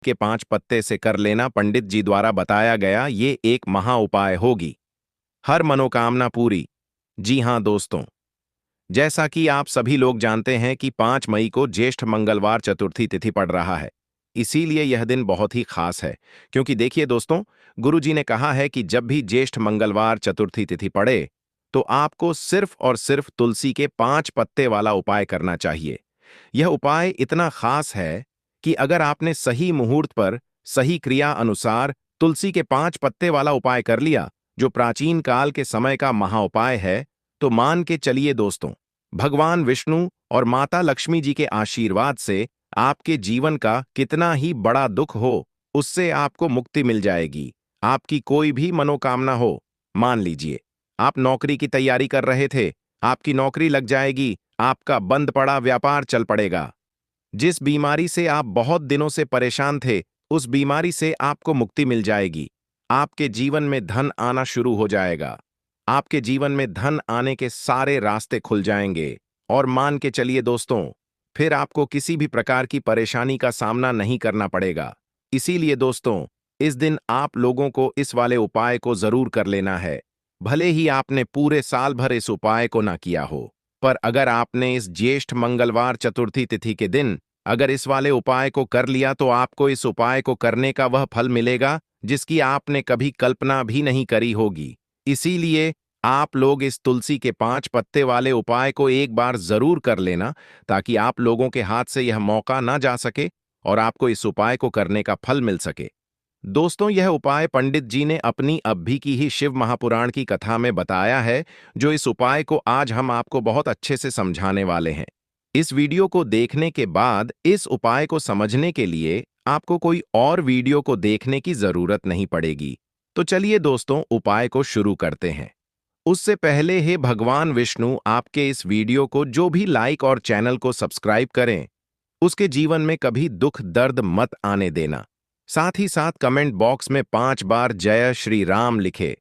के 5 पत्ते से कर लेना पंडित जी द्वारा बताया गया ये एक महा उपाय होगी। हर मनोकामना पूरी। जी हाँ दोस्तों, जैसा कि आप सभी लोग जानते हैं कि 5 मई को ज्येष्ठ मंगलवार चतुर्थी तिथि पड़ रहा है। इसीलिए यह दिन बहुत ही खास है, क्योंकि देखिए दोस्तों, गुरु जी ने कहा है कि जब भी ज्येष्ठ मंगलवार चतुर्थी तिथि पड़े तो आपको सिर्फ और सिर्फ तुलसी के 5 पत्ते वाला उपाय करना चाहिए। यह उपाय इतना खास है कि अगर आपने सही मुहूर्त पर सही क्रिया अनुसार तुलसी के 5 पत्ते वाला उपाय कर लिया, जो प्राचीन काल के समय का महाउपाय है, तो मान के चलिए दोस्तों, भगवान विष्णु और माता लक्ष्मी जी के आशीर्वाद से आपके जीवन का कितना ही बड़ा दुख हो, उससे आपको मुक्ति मिल जाएगी। आपकी कोई भी मनोकामना हो, मान लीजिए आप नौकरी की तैयारी कर रहे थे, आपकी नौकरी लग जाएगी, आपका बंद पड़ा व्यापार चल पड़ेगा। जिस बीमारी से आप बहुत दिनों से परेशान थे, उस बीमारी से आपको मुक्ति मिल जाएगी। आपके जीवन में धन आना शुरू हो जाएगा। आपके जीवन में धन आने के सारे रास्ते खुल जाएंगे। और मान के चलिए दोस्तों, फिर आपको किसी भी प्रकार की परेशानी का सामना नहीं करना पड़ेगा। इसीलिए दोस्तों, इस दिन आप लोगों को इस वाले उपाय को जरूर कर लेना है। भले ही आपने पूरे साल भर इस उपाय को ना किया हो, पर अगर आपने इस ज्येष्ठ मंगलवार चतुर्थी तिथि के दिन अगर इस वाले उपाय को कर लिया, तो आपको इस उपाय को करने का वह फल मिलेगा जिसकी आपने कभी कल्पना भी नहीं करी होगी। इसीलिए आप लोग इस तुलसी के 5 पत्ते वाले उपाय को एक बार जरूर कर लेना, ताकि आप लोगों के हाथ से यह मौका ना जा सके और आपको इस उपाय को करने का फल मिल सके। दोस्तों, यह उपाय पंडित जी ने अपनी अभी की ही शिव महापुराण की कथा में बताया है, जो इस उपाय को आज हम आपको बहुत अच्छे से समझाने वाले हैं। इस वीडियो को देखने के बाद इस उपाय को समझने के लिए आपको कोई और वीडियो को देखने की जरूरत नहीं पड़ेगी। तो चलिए दोस्तों, उपाय को शुरू करते हैं। उससे पहले हे भगवान विष्णु, आपके इस वीडियो को जो भी लाइक और चैनल को सब्सक्राइब करें, उसके जीवन में कभी दुख दर्द मत आने देना। साथ ही साथ कमेंट बॉक्स में 5 बार जय श्री राम लिखे,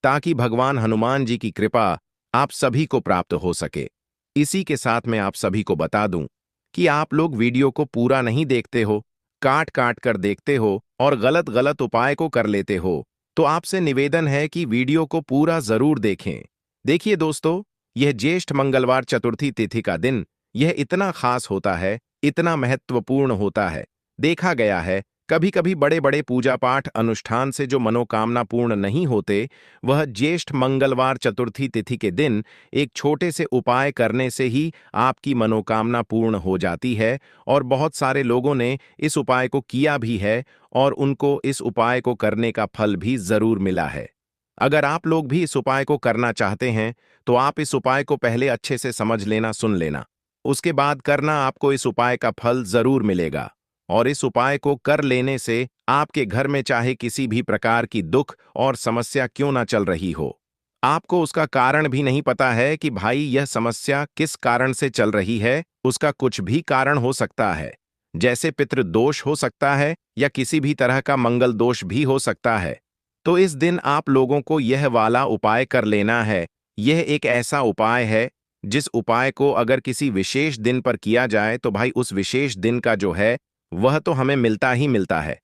ताकि भगवान हनुमान जी की कृपा आप सभी को प्राप्त हो सके। इसी के साथ मैं आप सभी को बता दूं कि आप लोग वीडियो को पूरा नहीं देखते हो, काट काट कर देखते हो और गलत गलत उपाय को कर लेते हो, तो आपसे निवेदन है कि वीडियो को पूरा जरूर देखें। देखिए दोस्तों, यह ज्येष्ठ मंगलवार चतुर्थी तिथि का दिन यह इतना खास होता है, इतना महत्वपूर्ण होता है। देखा गया है, कभी कभी बड़े बड़े पूजा पाठ अनुष्ठान से जो मनोकामना पूर्ण नहीं होते, वह ज्येष्ठ मंगलवार चतुर्थी तिथि के दिन एक छोटे से उपाय करने से ही आपकी मनोकामना पूर्ण हो जाती है। और बहुत सारे लोगों ने इस उपाय को किया भी है और उनको इस उपाय को करने का फल भी जरूर मिला है। अगर आप लोग भी इस उपाय को करना चाहते हैं, तो आप इस उपाय को पहले अच्छे से समझ लेना, सुन लेना, उसके बाद करना, आपको इस उपाय का फल जरूर मिलेगा। और इस उपाय को कर लेने से आपके घर में चाहे किसी भी प्रकार की दुख और समस्या क्यों ना चल रही हो, आपको उसका कारण भी नहीं पता है कि भाई यह समस्या किस कारण से चल रही है, उसका कुछ भी कारण हो सकता है। जैसे पितृदोष हो सकता है या किसी भी तरह का मंगल दोष भी हो सकता है। तो इस दिन आप लोगों को यह वाला उपाय कर लेना है। यह एक ऐसा उपाय है जिस उपाय को अगर किसी विशेष दिन पर किया जाए, तो भाई उस विशेष दिन का जो है वह तो हमें मिलता ही मिलता है।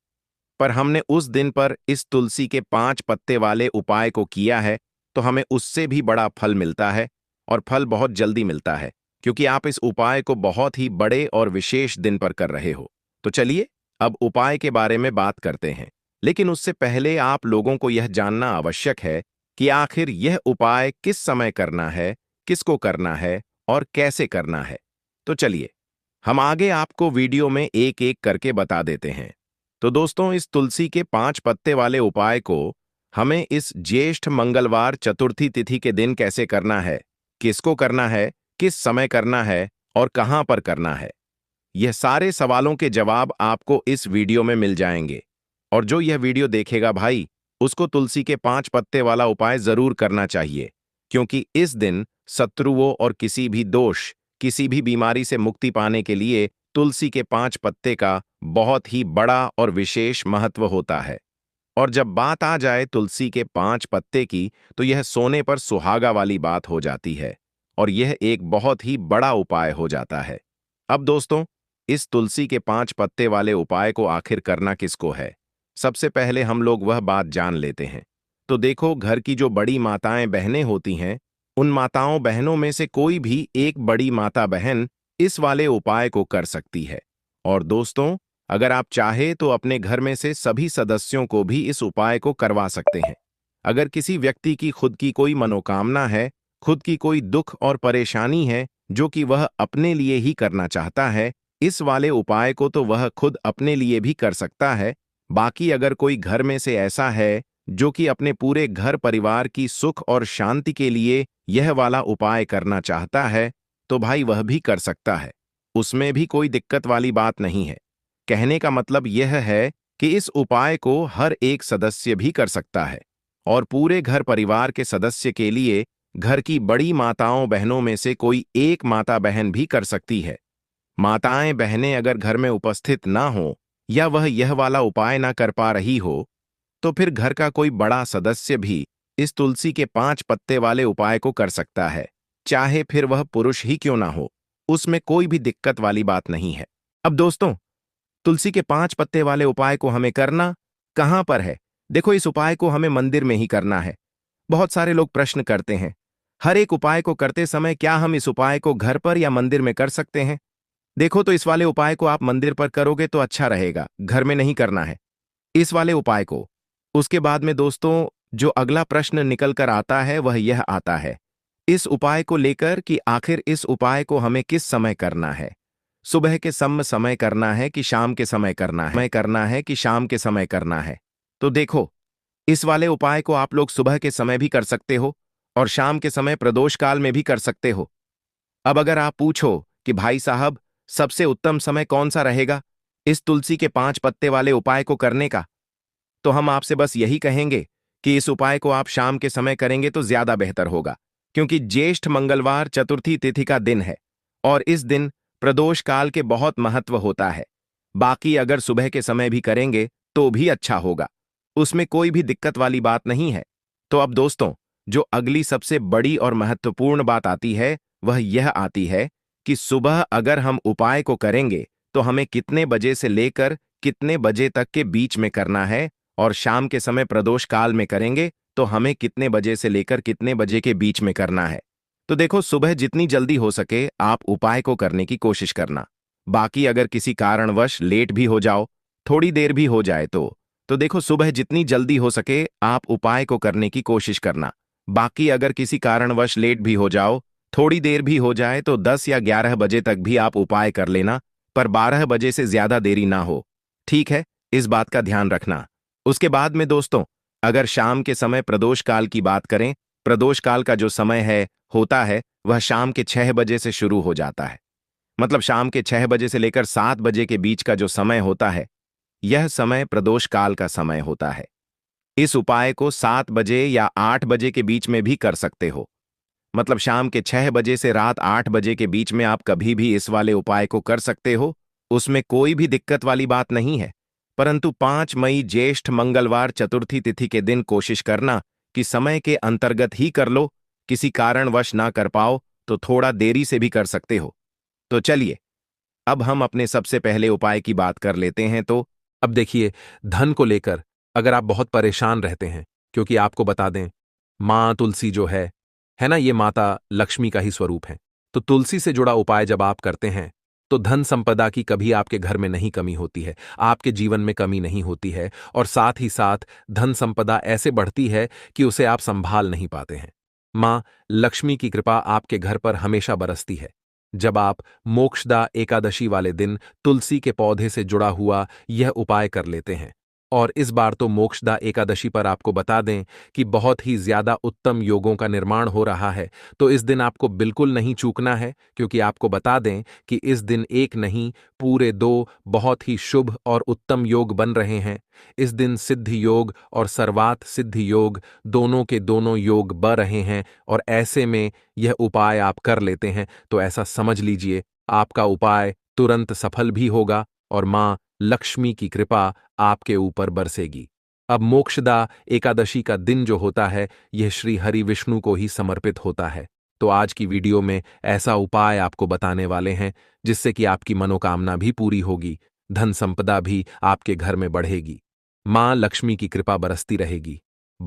पर हमने उस दिन पर इस तुलसी के 5 पत्ते वाले उपाय को किया है, तो हमें उससे भी बड़ा फल मिलता है। और फल बहुत जल्दी मिलता है, क्योंकि आप इस उपाय को बहुत ही बड़े और विशेष दिन पर कर रहे हो। तो चलिए, अब उपाय के बारे में बात करते हैं। लेकिन उससे पहले आप लोगों को यह जानना आवश्यक है कि आखिर यह उपाय किस समय करना है, किसको करना है और कैसे करना है। तो चलिए, हम आगे आपको वीडियो में एक एक करके बता देते हैं। तो दोस्तों, इस तुलसी के 5 पत्ते वाले उपाय को हमें इस ज्येष्ठ मंगलवार चतुर्थी तिथि के दिन कैसे करना है, किसको करना है, किस समय करना है और कहां पर करना है, यह सारे सवालों के जवाब आपको इस वीडियो में मिल जाएंगे। और जो यह वीडियो देखेगा भाई, उसको तुलसी के 5 पत्ते वाला उपाय जरूर करना चाहिए, क्योंकि इस दिन शत्रुओं और किसी भी दोष, किसी भी बीमारी से मुक्ति पाने के लिए तुलसी के 5 पत्ते का बहुत ही बड़ा और विशेष महत्व होता है। और जब बात आ जाए तुलसी के 5 पत्ते की, तो यह सोने पर सुहागा वाली बात हो जाती है और यह एक बहुत ही बड़ा उपाय हो जाता है। अब दोस्तों, इस तुलसी के 5 पत्ते वाले उपाय को आखिर करना किसको है? सबसे पहले हम लोग वह बात जान लेते हैं। तो देखो, घर की जो बड़ी माताएं बहनें होती हैं, उन माताओं बहनों में से कोई भी एक बड़ी माता बहन इस वाले उपाय को कर सकती है। और दोस्तों, अगर आप चाहे तो अपने घर में से सभी सदस्यों को भी इस उपाय को करवा सकते हैं। अगर किसी व्यक्ति की खुद की कोई मनोकामना है, खुद की कोई दुख और परेशानी है जो कि वह अपने लिए ही करना चाहता है, इस वाले उपाय को तो वह खुद अपने लिए भी कर सकता है। बाकी अगर कोई घर में से ऐसा है जो कि अपने पूरे घर परिवार की सुख और शांति के लिए यह वाला उपाय करना चाहता है, तो भाई वह भी कर सकता है। उसमें भी कोई दिक्कत वाली बात नहीं है। कहने का मतलब यह है कि इस उपाय को हर एक सदस्य भी कर सकता है और पूरे घर परिवार के सदस्य के लिए घर की बड़ी माताओं बहनों में से कोई एक माता बहन भी कर सकती है। माताएं बहनें अगर घर में उपस्थित ना हो या वह यह वाला उपाय ना कर पा रही हो, तो फिर घर का कोई बड़ा सदस्य भी इस तुलसी के 5 पत्ते वाले उपाय को कर सकता है, चाहे फिर वह पुरुष ही क्यों ना हो। उसमें कोई भी दिक्कत वाली बात नहीं है। अब दोस्तों, तुलसी के 5 पत्ते वाले उपाय को हमें करना कहां पर है? देखो, इस उपाय को हमें मंदिर में ही करना है। बहुत सारे लोग प्रश्न करते हैं, हर एक उपाय को करते समय क्या हम इस उपाय को घर पर या मंदिर में कर सकते हैं? देखो, तो इस वाले उपाय को आप मंदिर पर करोगे तो अच्छा रहेगा, घर में नहीं करना है इस वाले उपाय को। उसके बाद में दोस्तों, जो अगला प्रश्न निकल कर आता है वह यह आता है इस उपाय को लेकर कि आखिर इस उपाय को हमें किस समय करना है? सुबह के समय करना है कि शाम के समय करना है कि शाम के समय करना है? तो देखो, इस वाले उपाय को आप लोग सुबह के समय भी कर सकते हो और शाम के समय प्रदोष काल में भी कर सकते हो। अब अगर आप पूछो कि भाई साहब, सबसे उत्तम समय कौन सा रहेगा इस तुलसी के 5 पत्ते वाले उपाय को करने का, तो हम आपसे बस यही कहेंगे कि इस उपाय को आप शाम के समय करेंगे तो ज्यादा बेहतर होगा, क्योंकि ज्येष्ठ मंगलवार चतुर्थी तिथि का दिन है और इस दिन प्रदोष काल के बहुत महत्व होता है। बाकी अगर सुबह के समय भी करेंगे तो भी अच्छा होगा, उसमें कोई भी दिक्कत वाली बात नहीं है। तो अब दोस्तों, जो अगली सबसे बड़ी और महत्वपूर्ण बात आती है वह यह आती है कि सुबह अगर हम उपाय को करेंगे तो हमें कितने बजे से लेकर कितने बजे तक के बीच में करना है, और शाम के समय प्रदोष काल में करेंगे तो हमें कितने बजे से लेकर कितने बजे के बीच में करना है। तो देखो, सुबह जितनी जल्दी हो सके आप उपाय को करने की कोशिश करना। बाकी अगर किसी कारणवश लेट भी हो जाओ, थोड़ी देर भी हो जाए तो देखो, सुबह जितनी जल्दी हो सके आप उपाय को करने की कोशिश करना। बाकी अगर किसी कारणवश लेट भी हो जाओ, थोड़ी देर भी हो जाए तो 10 या 11 बजे तक भी आप उपाय कर लेना, पर 12 बजे से ज्यादा देरी ना हो। ठीक है, इस बात का ध्यान रखना। उसके बाद में दोस्तों, अगर शाम के समय प्रदोष काल की बात करें, प्रदोष काल का जो समय है होता है वह शाम के 6 बजे से शुरू हो जाता है। मतलब शाम के 6 बजे से लेकर 7 बजे के बीच का जो समय होता है, यह समय प्रदोष काल का समय होता है। इस उपाय को 7 बजे या 8 बजे के बीच में भी कर सकते हो। मतलब शाम के 6 बजे से रात 8 बजे के बीच में आप कभी भी इस वाले उपाय को कर सकते हो, उसमें कोई भी दिक्कत वाली बात नहीं है। परंतु 5 मई ज्येष्ठ मंगलवार चतुर्थी तिथि के दिन कोशिश करना कि समय के अंतर्गत ही कर लो। किसी कारणवश ना कर पाओ तो थोड़ा देरी से भी कर सकते हो। तो चलिए, अब हम अपने सबसे पहले उपाय की बात कर लेते हैं। तो अब देखिए, धन को लेकर अगर आप बहुत परेशान रहते हैं, क्योंकि आपको बता दें, माँ तुलसी जो है ना, ये माता लक्ष्मी का ही स्वरूप है। तो तुलसी से जुड़ा उपाय जब आप करते हैं तो धन संपदा की कभी आपके घर में नहीं कमी होती है, आपके जीवन में कमी नहीं होती है, और साथ ही साथ धन संपदा ऐसे बढ़ती है कि उसे आप संभाल नहीं पाते हैं। माँ लक्ष्मी की कृपा आपके घर पर हमेशा बरसती है। जब आप मोक्षदा एकादशी वाले दिन तुलसी के पौधे से जुड़ा हुआ यह उपाय कर लेते हैं, और इस बार तो मोक्षदा एकादशी पर आपको बता दें कि बहुत ही ज्यादा उत्तम योगों का निर्माण हो रहा है, तो इस दिन आपको बिल्कुल नहीं चूकना है, क्योंकि आपको बता दें कि इस दिन एक नहीं पूरे 2 बहुत ही शुभ और उत्तम योग बन रहे हैं। इस दिन सिद्धि योग और सर्वात सिद्धि योग दोनों के दोनों योग बन रहे हैं, और ऐसे में यह उपाय आप कर लेते हैं तो ऐसा समझ लीजिए आपका उपाय तुरंत सफल भी होगा और मां लक्ष्मी की कृपा आपके ऊपर बरसेगी। अब मोक्षदा एकादशी का दिन जो होता है, यह श्री हरि विष्णु को ही समर्पित होता है। तो आज की वीडियो में ऐसा उपाय आपको बताने वाले हैं जिससे कि आपकी मनोकामना भी पूरी होगी, धन संपदा भी आपके घर में बढ़ेगी, मां लक्ष्मी की कृपा बरसती रहेगी।